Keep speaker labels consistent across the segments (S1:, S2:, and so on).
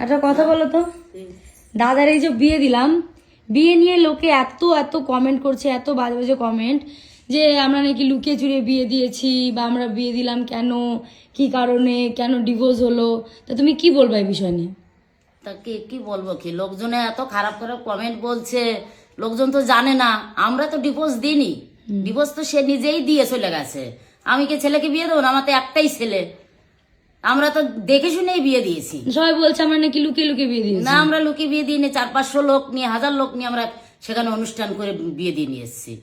S1: একটা কথা বলো তো, দাদার এই যে বিয়ে দিলাম, বিয়ে নিয়ে লোকে এত এত কমেন্ট করছে, এত বাজে বাজে কমেন্ট, যে আমরা নাকি লুকিয়ে চুরিয়ে বিয়ে দিয়েছি, বা আমরা বিয়ে দিলাম কেন, কি কারণে, কেন ডিভোর্স হলো। তা তুমি কি বলবা এই বিষয় নিয়ে?
S2: তা কি বলবো, কি লোকজনে এত খারাপ খারাপ কমেন্ট বলছে, লোকজন তো জানে না আমরা তো ডিভোর্স দিইনি। ডিভোর্স তো সে নিজেই দিয়ে চলে গেছে। আমি কি ছেলেকে বিয়ে দেবো না? আমার তো একটাই ছেলে, আমরা তো দেখে শুনেই বিয়ে দিয়েছি।
S1: সবাই বলছে আমরা নাকি লুকিয়ে লুকিয়ে বিয়ে দিয়েছি।
S2: না, আমরা লুকিয়ে বিয়ে দিইনি। 400-500 লোক নিয়ে, 1000 লোক নিয়ে আমরা সেখানে অনুষ্ঠান করে বিয়ে দিয়ে নিয়ে এসেছি।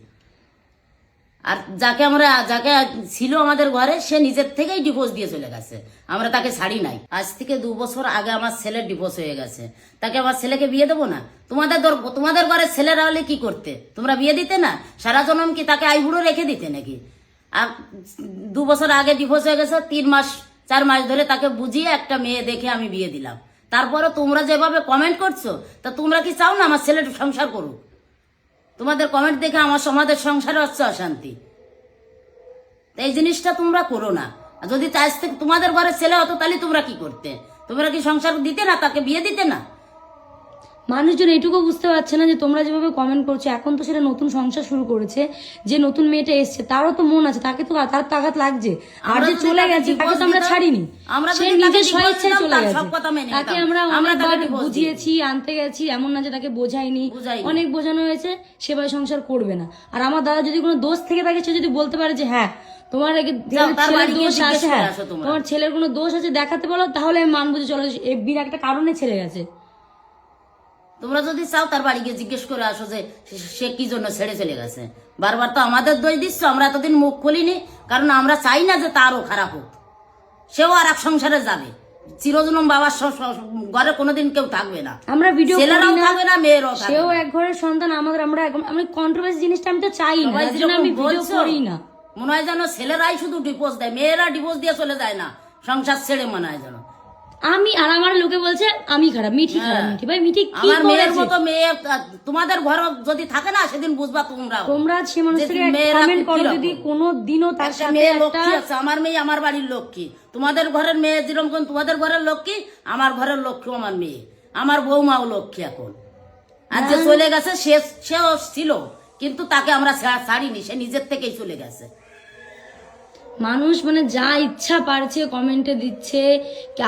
S2: আর যাকে ছিল আমাদের ঘরে, সে নিজের থেকেই ডিভোর্স দিয়ে চলে গেছে, আমরা তাকে ছাড়ি নাই। আজ থেকে 2 বছর আগে আমার ছেলের ডিভোর্স হয়ে গেছে, তাকে আমার ছেলেকে বিয়ে দেবো না? তোমাদের ঘরে ছেলেরা হলে কি করতে? তোমরা বিয়ে দিতে না? সারা জনম কি তাকে আইবুড়ো রেখে দিতে নাকি? আর 2 বছর আগে ডিভোর্স হয়ে গেছে, 3-4 মাস ধরে তাকে বুঝিয়ে একটা মেয়ে দেখে আমি বিয়ে দিলাম। তারপরে তোমরা যেভাবে কমেন্ট করছো, তা তোমরা কি চাও না আমার ছেলে সংসার করুক? তোমাদের কমেন্ট দেখে আমাদের সংসারে হচ্ছে অশান্তি। এই জিনিসটা তোমরা করো না। যদি আজ থেকে তোমাদের ঘরে ছেলে হতো, তাহলে তোমরা কি করতে? তোমরা কি সংসার দিতে না, তাকে বিয়ে দিতে না?
S1: মানুষজন এইটুকু বুঝতে পারছে না যে তোমরা যেভাবে কমেন্ট করছো, এখন তো সেটা নতুন সংসার শুরু করেছে, যে নতুন মেয়েটা এসছে তারও তো মন আছে, তাকে তো তার তো আঘাত লাগছে। আর যে চলে গেছে তাকে তো আমরা ছাড়িনি, সে নিজের স্বেচ্ছায় চলে গেছে। তাকে আমরা অনেকবার বুঝিয়েছি, আনতে গেছি, এমন না যে তাকে বোঝাইনি, অনেক বোঝানো হয়েছে, সেভাবে সংসার করবে না। আর আমার দাদা যদি কোনো দোষ থেকে থাকে, সে যদি বলতে পারে যে হ্যাঁ তোমার ছেলের দোষ আছে, হ্যাঁ তোমার ছেলের কোনো দোষ আছে দেখাতে বলো, তাহলে আমি মানবো যে চলো এফবির একটা কারণে ছেড়ে গেছে।
S2: তোমরা যদি চাও তার বাড়ি গিয়ে জিজ্ঞেস করে আসো যে সে কি জন্য ছেড়ে চলে গেছে। বারবার তো আমাদের দোষ দিচ্ছ, আমরা এতদিন মুখ খুলিনি, কারণ আমরা চাই না যে তারও খারাপ হোক, সেও আর এক সংসারে যাবে। চিরজনম বাবার ঘরে কোনোদিন কেউ থাকবে না,
S1: আমরা ভিডিও
S2: ছেলেরাও থাকবে না, মেয়েরাও থাকবে।
S1: সেও এক ঘরের সন্তান, আমরা কন্ট্রোভার্সি জিনিসটা আমি তো চাই না, তার জন্য আমি ভিডিও করি না।
S2: মনে হয় যেন ছেলেরাই শুধু ডিভোর্স দেয়, মেয়েরা ডিভোর্স দিয়ে চলে যায় না সংসার ছেড়ে, মনে হয় যেন
S1: আমার লোকে বলছে আমি খারাপ, মিঠি খারাপ। মিঠি ভাই, মিঠি কি
S2: আমার মেয়ের মতো মেয়ে তোমাদের ঘর যদি থাকে না, সেদিন বুঝবা তোমরা
S1: সে মানুষটাকে কমেন্ট করো যদি কোনোদিনও তার সাথে
S2: মেয়ে লক্ষ্মী আছে। আমার মেয়ে আমার বাড়ির লক্ষ্মী, তোমাদের ঘরের মেয়ে যেরকম তোমাদের ঘরের লক্ষ্মী, আমার ঘরের লক্ষ্মী আমার মেয়ে, আমার বৌমাও লক্ষ্মী। এখন আর যে চলে গেছে সেও ছিল, কিন্তু তাকে আমরা ছাড়িনি, সে নিজের থেকেই চলে গেছে।
S1: মানুষ যা ইচ্ছা পারছে কমেন্টে দিচ্ছে,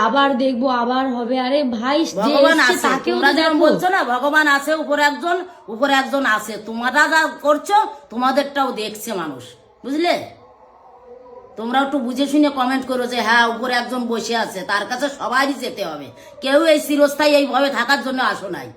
S1: আবার দেখবো, আবার হবে। আরে ভাই,
S2: ভগবান আছে, তোমরা যেমন বলছো না ভগবান আছে, উপরে একজন আছে। তোমরা যা করছো তোমাদেরটাও দেখছে মানুষ, বুঝলে? তোমরা একটু বুঝে শুনে কমেন্ট করো যে হ্যাঁ উপরে একজন বসে আছে, তার কাছে সবারই যেতে হবে। কেউ এই চিরস্থায়ী এইভাবে থাকার জন্য আসো নাই।